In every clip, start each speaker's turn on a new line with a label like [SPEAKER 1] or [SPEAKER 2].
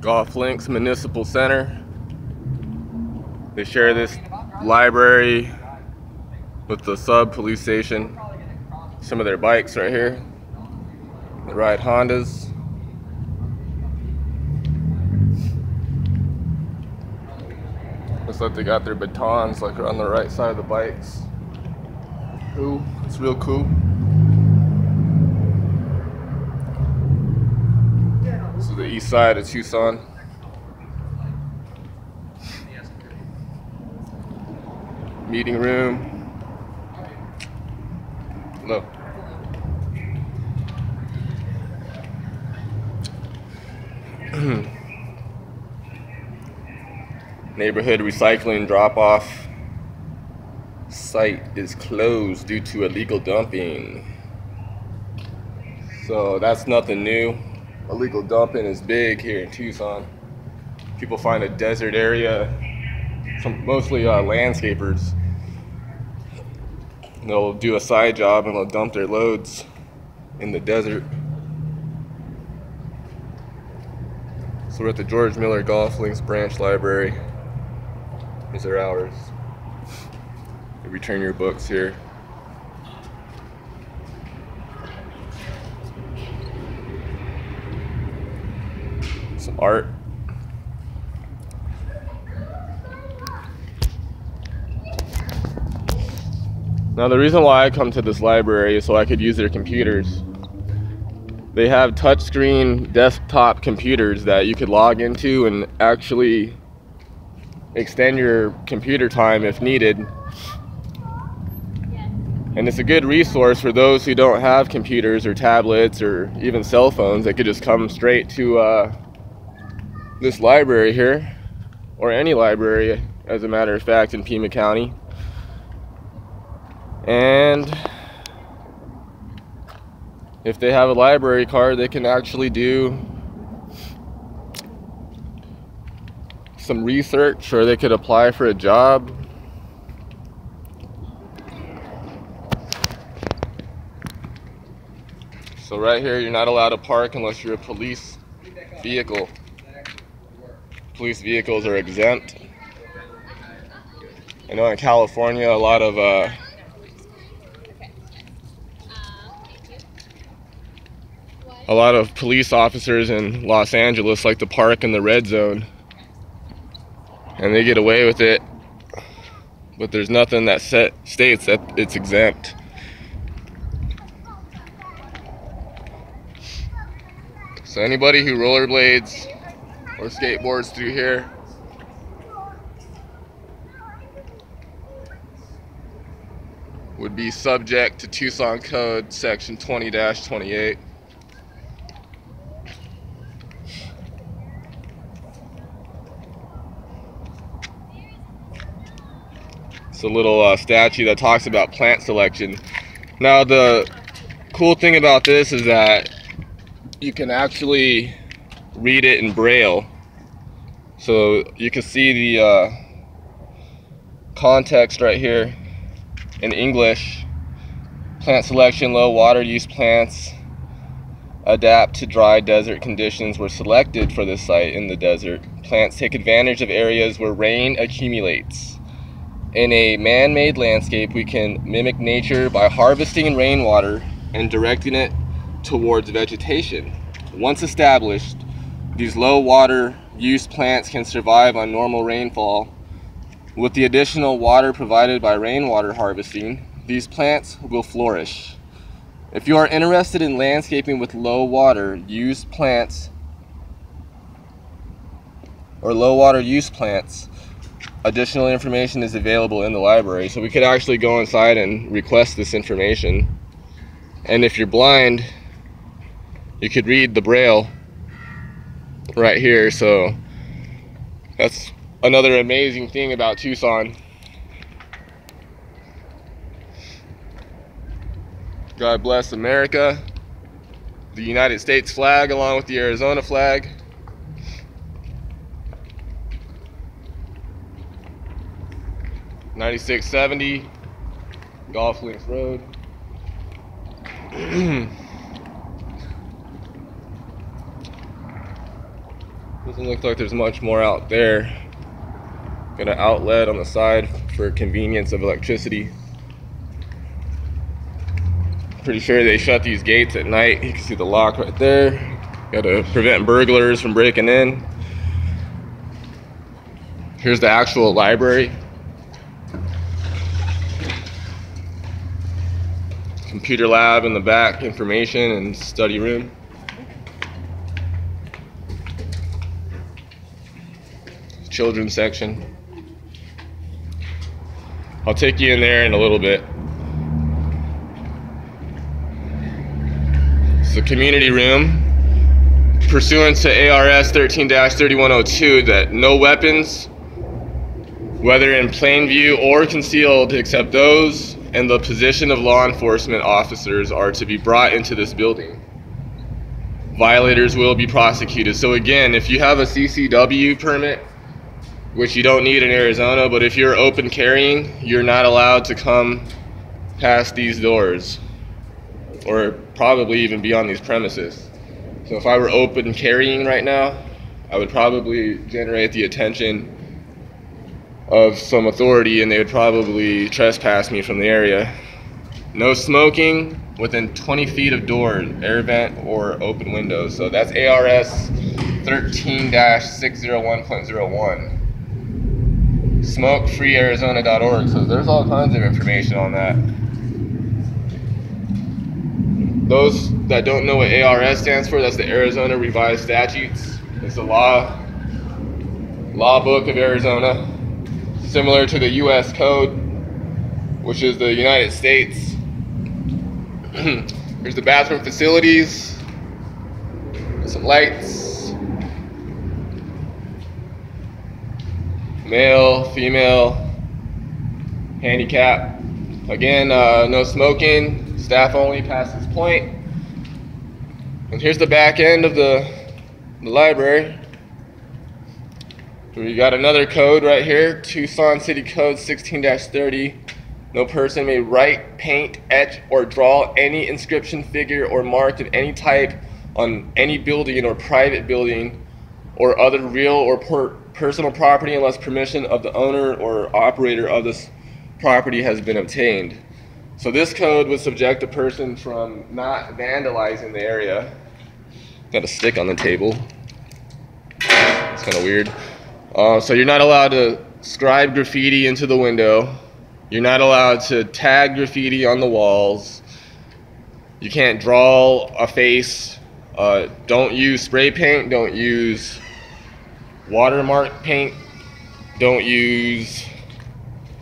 [SPEAKER 1] Golf Links Municipal Center. They share this library with the sub police station. Some of their bikes right here. They ride Hondas. Looks like they got their batons like on the right side of the bikes. Cool. It's real cool. This is the east side of Tucson. Meeting room. Look. Neighborhood recycling drop-off site is closed due to illegal dumping. So that's nothing new. Illegal dumping is big here in Tucson. People find a desert area, mostly landscapers. They'll do a side job and they'll dump their loads in the desert. So we're at the George Miller Golf Links Branch Library. These are hours. You return your books here. Some art. Now the reason why I come to this library is so I could use their computers. They have touchscreen desktop computers that you could log into and actually extend your computer time if needed. And it's a good resource for those who don't have computers or tablets or even cell phones. They could just come straight to this library here, or any library as a matter of fact in Pima County. And if they have a library card, they can actually do some research, or they could apply for a job. So right here, you're not allowed to park unless you're a police vehicle. Police vehicles are exempt. I know in California, a lot of police officers in Los Angeles like to park in the red zone. And they get away with it, but there's nothing that states that it's exempt. So anybody who rollerblades or skateboards through here would be subject to Tucson Code Section 20-28. A little statue that talks about plant selection. Now the cool thing about this is that you can actually read it in Braille, so you can see the context right here in English. Plant selection: low water use plants adapt to dry desert conditions were selected for this site in the desert. Plants take advantage of areas where rain accumulates. In a man-made landscape, we can mimic nature by harvesting rainwater and directing it towards vegetation. Once established, these low water use plants can survive on normal rainfall. With the additional water provided by rainwater harvesting, these plants will flourish. If you are interested in landscaping with low water use plants or low water use plants, additional information is available in the library. So we could actually go inside and request this information. And if you're blind, you could read the Braille right here. So that's another amazing thing about Tucson. God bless America. The United States flag along with the Arizona flag. $96.70 Golf Links Road. Doesn't look like there's much more out there. Got an outlet on the side for convenience of electricity. Pretty sure they shut these gates at night. You can see the lock right there. Got to prevent burglars from breaking in. Here's the actual library. Computer lab in the back, information and study room. Children's section. I'll take you in there in a little bit. It's the community room. Pursuant to ARS 13-3102, that no weapons, whether in plain view or concealed, except those in the position of law enforcement officers, are to be brought into this building. Violators will be prosecuted. So again, if you have a CCW permit, which you don't need in Arizona, but if you're open carrying, you're not allowed to come past these doors, or probably even be on these premises. So if I were open carrying right now, I would probably generate the attention of some authority, and they would probably trespass me from the area. No smoking within 20 feet of doors, air vent or open windows. So that's ARS 13-601.01. Smokefreearizona.org. So there's all kinds of information on that. Those that don't know what ARS stands for, that's the Arizona Revised Statutes. It's the law book of Arizona, similar to the US Code, which is the United States. Here's the bathroom facilities, some lights, male, female, handicap. Again, no smoking, staff only past this point. And here's the back end of the library. We got another code right here, Tucson City Code 16-30. No person may write, paint, etch, or draw any inscription, figure, or mark of any type on any building or private building or other real or personal property unless permission of the owner or operator of this property has been obtained. So this code would subject a person from not vandalizing the area. Got a stick on the table. It's kind of weird. So you're not allowed to scribe graffiti into the window. You're not allowed to tag graffiti on the walls. You can't draw a face. Don't use spray paint. Don't use watermark paint. Don't use,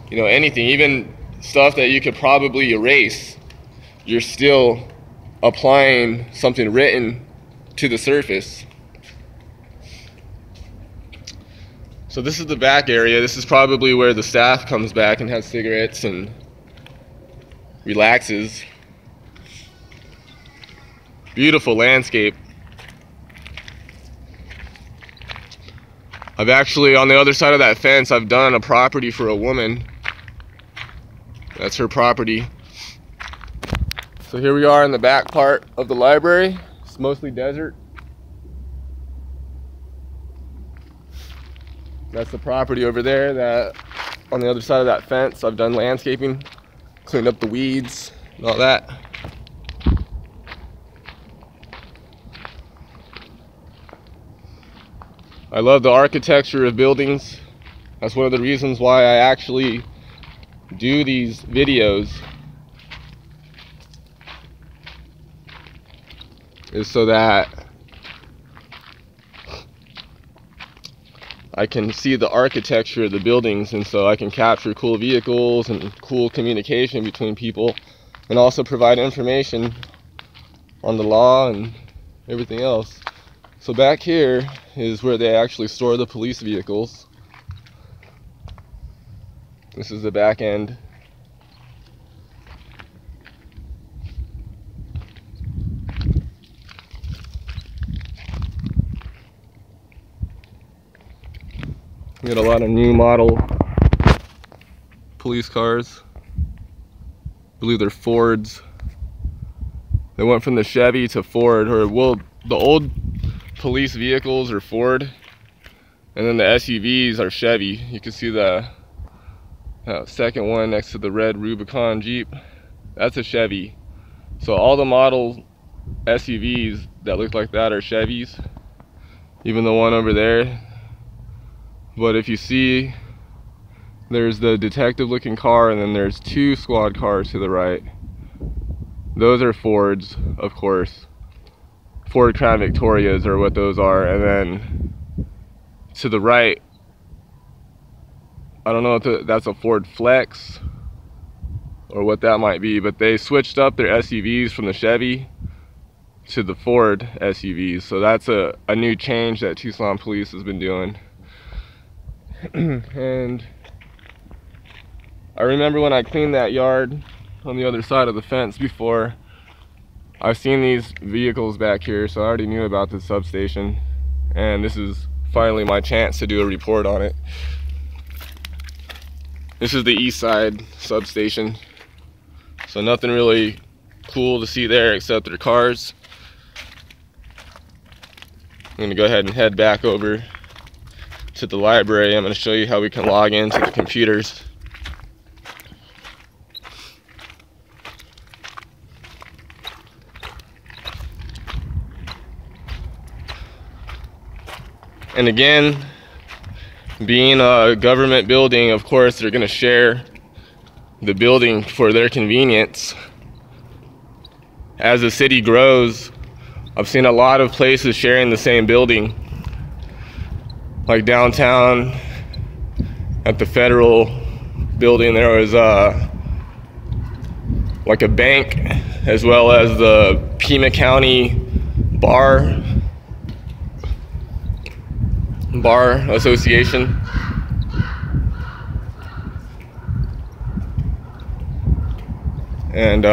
[SPEAKER 1] anything. Even stuff that you could probably erase. You're still applying something written to the surface. So this is the back area. This is probably where the staff comes back and has cigarettes and relaxes. Beautiful landscape. I've actually, on the other side of that fence, I've done a property for a woman. That's her property. So here we are in the back part of the library. It's mostly desert. That's the property over there. That on the other side of that fence, I've done landscaping, cleaned up the weeds and all that. I love the architecture of buildings. That's one of the reasons why I actually do these videos, is so that I can see the architecture of the buildings, and so I can capture cool vehicles and cool communication between people, and also provide information on the law and everything else. So back here is where they actually store the police vehicles. This is the back end. We got a lot of new model police cars. I believe they're Fords. They went from the Chevy to Ford, or well, the old police vehicles are Ford, And then the SUVs are Chevy. You can see the second one next to the red Rubicon Jeep. That's a Chevy. So all the model SUVs that look like that are Chevys, even the one over there. But if you see, there's the detective looking car, and then there's two squad cars to the right. Those are Fords, of course. Ford Crown Victorias are what those are. And then to the right, I don't know if that's a Ford Flex or what that might be, but they switched up their SUVs from the Chevy to the Ford SUVs. So that's a new change that Tucson police has been doing. And I remember when I cleaned that yard on the other side of the fence before, I've seen these vehicles back here, so I already knew about the substation, and this is finally my chance to do a report on it. This is the east side substation, so nothing really cool to see there except their cars. I'm going to go ahead and head back over to the library. I'm going to show you how we can log into the computers. And again, being a government building, of course, they're going to share the building for their convenience. As the city grows, I've seen a lot of places sharing the same building. Like downtown at the federal building, there was like a bank, as well as the Pima County Bar Association. And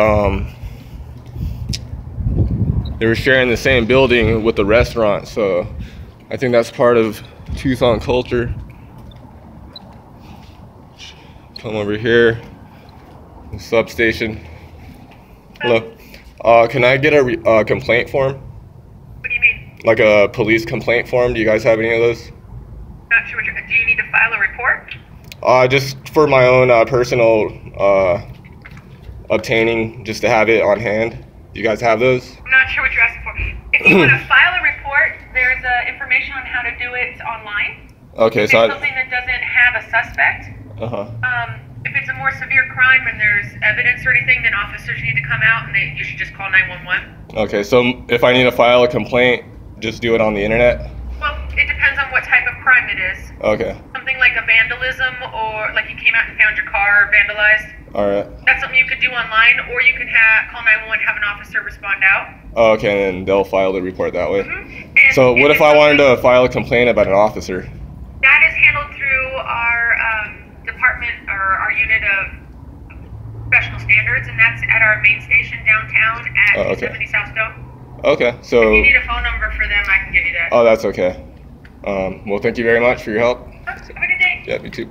[SPEAKER 1] they were sharing the same building with the restaurant, so I think that's part of Tucson culture. Come over here, the substation. Hello. Can I get a complaint form?
[SPEAKER 2] What do you mean?
[SPEAKER 1] Like a police complaint form? Do you guys have any of those?
[SPEAKER 2] Not sure what you're... Do you need to file a report?
[SPEAKER 1] Just for my own personal obtaining, just to have it on hand. Do you guys have those?
[SPEAKER 2] I'm not sure what you're asking for. If you want to file a report, there's information on how to do it online.
[SPEAKER 1] Okay,
[SPEAKER 2] if
[SPEAKER 1] so
[SPEAKER 2] it's something that doesn't have a suspect. If it's a more severe crime and there's evidence or anything, then officers need to come out, and you should just call 911.
[SPEAKER 1] Okay, so if I need to file a complaint, just do it on the internet?
[SPEAKER 2] Well, it depends on what type of crime it is.
[SPEAKER 1] Okay.
[SPEAKER 2] Something like a vandalism, or like you came out and found your car vandalized.
[SPEAKER 1] Alright.
[SPEAKER 2] That's something you could do online, or you can call 911, have an officer respond out.
[SPEAKER 1] Oh, okay, and they'll file the report that way.
[SPEAKER 2] And
[SPEAKER 1] so what if I wanted to file a complaint about an officer?
[SPEAKER 2] That is handled through our department, or our unit of professional standards, and that's at our main station downtown at 270 South Stone.
[SPEAKER 1] Okay, so...
[SPEAKER 2] If you need a phone number for them, I can give you that.
[SPEAKER 1] Oh, that's okay. Well, thank you very much for your help.
[SPEAKER 2] Have a good day.
[SPEAKER 1] Yeah, you too.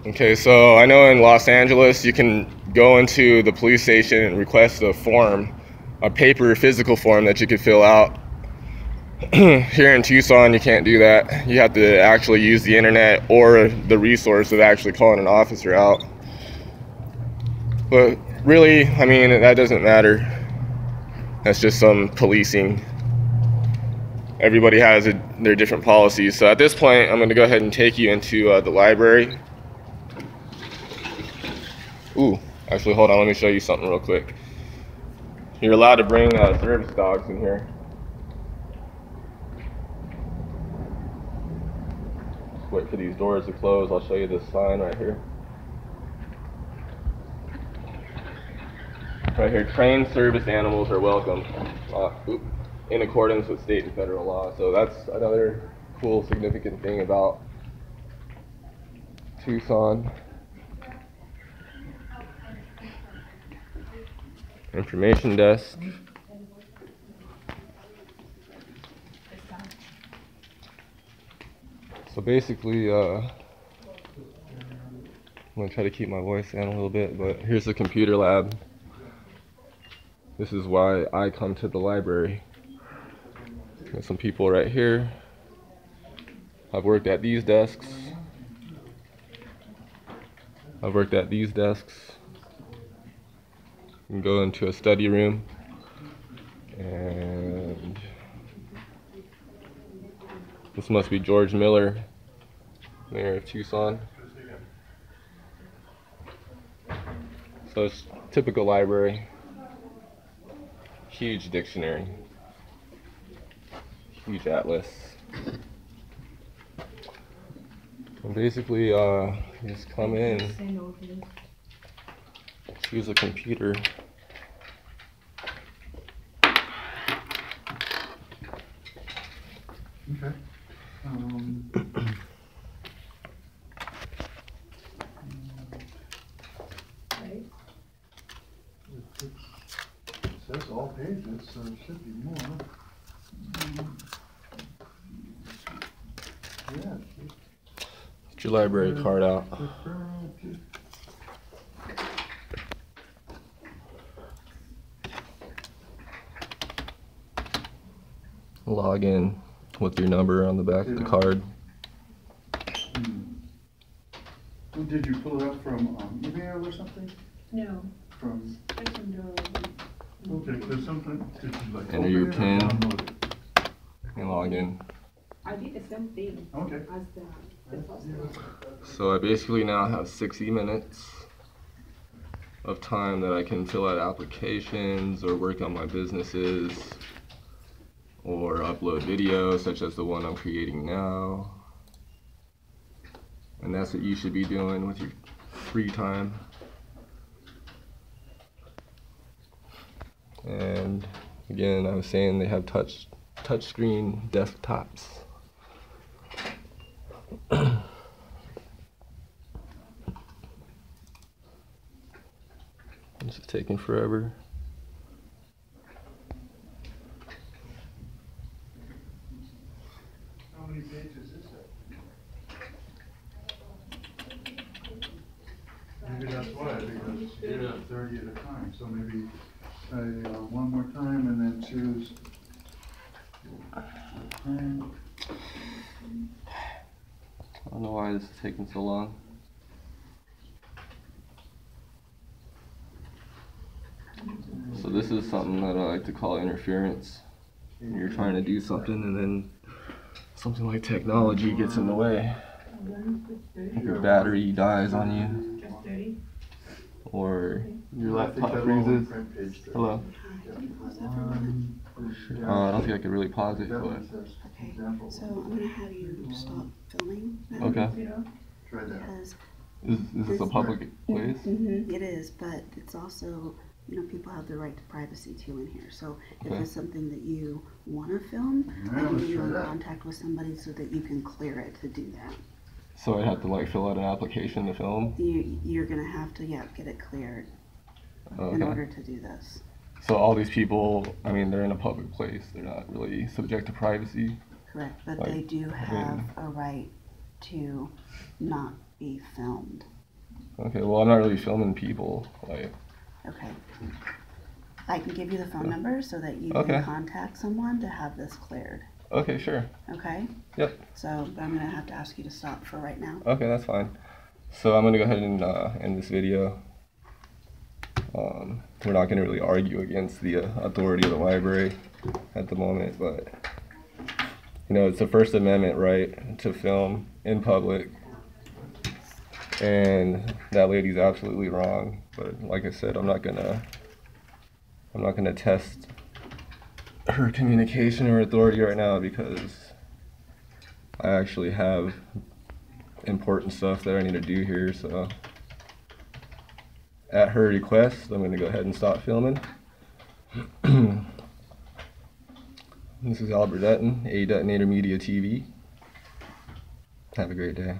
[SPEAKER 1] Okay, so I know in Los Angeles you can go into the police station and request a form, a paper physical form that you could fill out. Here in Tucson you can't do that. You have to actually use the internet or the resource of actually calling an officer out. But really, I mean, that doesn't matter. That's just some policing. Everybody has their different policies. So at this point, I'm going to go ahead and take you into the library. Ooh, actually, hold on. Let me show you something real quick. You're allowed to bring service dogs in here. Just wait for these doors to close. I'll show you this sign right here. Right here, trained service animals are welcome, in accordance with state and federal law. So that's another cool, significant thing about Tucson. Information desk. So basically, I'm gonna try to keep my voice down a little bit, but here's the computer lab. This is why I come to the library. There's some people right here. I've worked at these desks. You can go into a study room, and this must be George Miller, mayor of Tucson. So it's typical library, huge dictionary, huge atlas. And basically, you just come in, choose a computer.
[SPEAKER 3] Okay. It says all pages, so it should be more. Yeah.
[SPEAKER 1] Get your library card out. Log in with your number on the back of the card.
[SPEAKER 3] Did you pull it up from email or something?
[SPEAKER 4] No.
[SPEAKER 3] From.
[SPEAKER 4] I can do it.
[SPEAKER 3] Okay, because sometimes did you like
[SPEAKER 1] Enter your
[SPEAKER 3] open it or
[SPEAKER 1] PIN.
[SPEAKER 3] download it?
[SPEAKER 1] And log in.
[SPEAKER 4] I did the same thing
[SPEAKER 3] Okay.
[SPEAKER 4] as the first one.
[SPEAKER 1] So I basically now have 60 minutes of time that I can fill out applications or work on my businesses or upload videos such as the one I'm creating now. And that's what you should be doing with your free time. And again, I was saying they have touchscreen desktops. This is taking forever.
[SPEAKER 3] How many pages is that? Maybe that's why, because you have 30 at a time, so maybe try one more time and then choose.
[SPEAKER 1] I don't know why this is taking so long. So this is something that I like to call interference. You're trying to do something and then something like technology gets in the way. Your battery dies on you,
[SPEAKER 4] Just 30.
[SPEAKER 1] or your
[SPEAKER 3] I think
[SPEAKER 1] laptop
[SPEAKER 3] that
[SPEAKER 1] freezes.
[SPEAKER 3] long print page there.
[SPEAKER 1] Hello. I don't think I can really pause it,
[SPEAKER 3] That
[SPEAKER 1] but
[SPEAKER 3] one says
[SPEAKER 5] Okay,
[SPEAKER 3] example.
[SPEAKER 5] so I'm gonna have you stop filming now.
[SPEAKER 1] okay.
[SPEAKER 3] Try that.
[SPEAKER 5] Because
[SPEAKER 1] Is this a public place?
[SPEAKER 5] it is, but it's also, you know, people have the right to privacy too in here. So if
[SPEAKER 1] Okay.
[SPEAKER 5] it's something that you wanna film,
[SPEAKER 3] Yeah,
[SPEAKER 5] I can
[SPEAKER 3] let's
[SPEAKER 5] get you
[SPEAKER 3] try
[SPEAKER 5] in
[SPEAKER 3] that.
[SPEAKER 5] contact with somebody so that you can clear it to do that.
[SPEAKER 1] So I have to like fill out an application to film?
[SPEAKER 5] You're gonna have to, yeah, get it cleared in
[SPEAKER 1] Okay.
[SPEAKER 5] order to do this.
[SPEAKER 1] So all these people, I mean, they're in a public place. They're not really subject to privacy.
[SPEAKER 5] Correct, but
[SPEAKER 1] Like,
[SPEAKER 5] they do have a right to not be filmed.
[SPEAKER 1] Okay, well, I'm not really filming people. Like,
[SPEAKER 5] Okay. I can give you the phone number so that you
[SPEAKER 1] Okay.
[SPEAKER 5] can contact someone to have this cleared.
[SPEAKER 1] okay, sure.
[SPEAKER 5] Okay?
[SPEAKER 1] Yep.
[SPEAKER 5] So, but I'm gonna have to ask you to stop for right now.
[SPEAKER 1] Okay, that's fine. So I'm gonna go ahead and end this video. We're not gonna really argue against the authority of the library at the moment, but you know, it's the First Amendment right to film in public, and that lady's absolutely wrong. But like I said, I'm not gonna test her communication or authority right now because I actually have important stuff that I need to do here. So at her request, I'm going to go ahead and stop filming. This is Albert Dutton, A Detonator Media TV. Have a great day.